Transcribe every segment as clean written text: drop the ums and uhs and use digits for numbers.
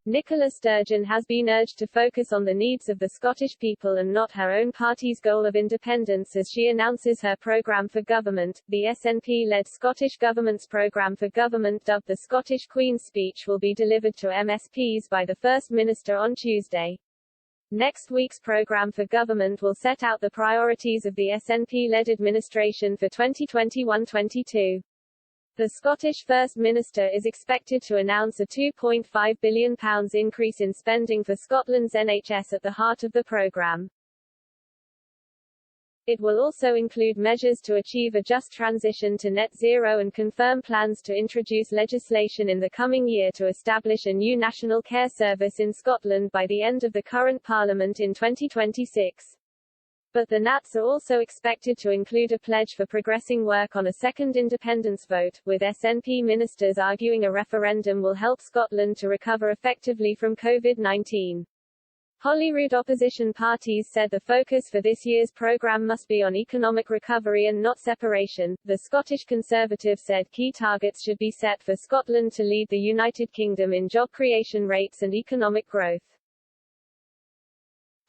Nicola Sturgeon has been urged to focus on the needs of the Scottish people and not her own party's goal of independence as she announces her programme for government. The SNP-led Scottish Government's programme for government, dubbed the Scottish Queen's Speech, will be delivered to MSPs by the First Minister on Tuesday. Next week's programme for government will set out the priorities of the SNP-led administration for 2021-22. The Scottish First Minister is expected to announce a £2.5 billion increase in spending for Scotland's NHS at the heart of the programme. It will also include measures to achieve a just transition to net zero and confirm plans to introduce legislation in the coming year to establish a new national care service in Scotland by the end of the current Parliament in 2026. But the Nats are also expected to include a pledge for progressing work on a second independence vote, with SNP ministers arguing a referendum will help Scotland to recover effectively from COVID-19. Holyrood opposition parties said the focus for this year's programme must be on economic recovery and not separation. The Scottish Conservatives said key targets should be set for Scotland to lead the United Kingdom in job creation rates and economic growth.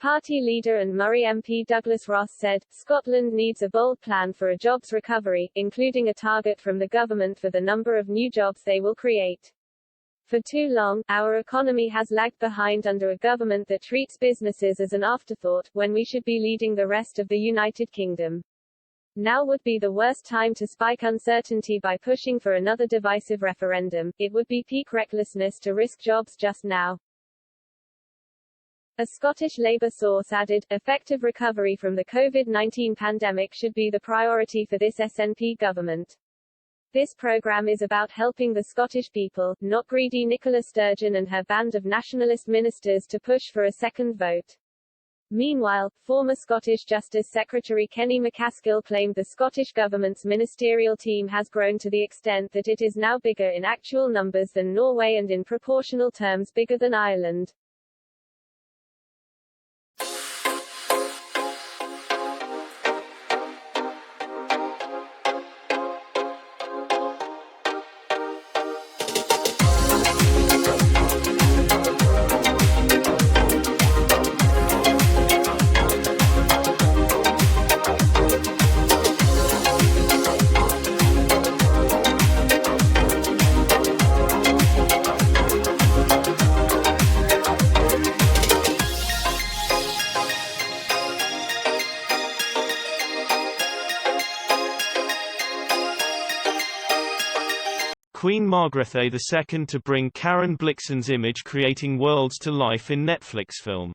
Party leader and Moray MP Douglas Ross said, Scotland needs a bold plan for a jobs recovery, including a target from the government for the number of new jobs they will create. For too long, our economy has lagged behind under a government that treats businesses as an afterthought, when we should be leading the rest of the United Kingdom. Now would be the worst time to spike uncertainty by pushing for another divisive referendum. It would be peak recklessness to risk jobs just now. A Scottish Labour source added, effective recovery from the COVID-19 pandemic should be the priority for this SNP government. This programme is about helping the Scottish people, not greedy Nicola Sturgeon and her band of nationalist ministers to push for a second vote. Meanwhile, former Scottish Justice Secretary Kenny MacAskill claimed the Scottish Government's ministerial team has grown to the extent that it is now bigger in actual numbers than Norway and in proportional terms bigger than Ireland. Queen Margrethe II to bring Karen Blixen's image creating worlds to life in Netflix film.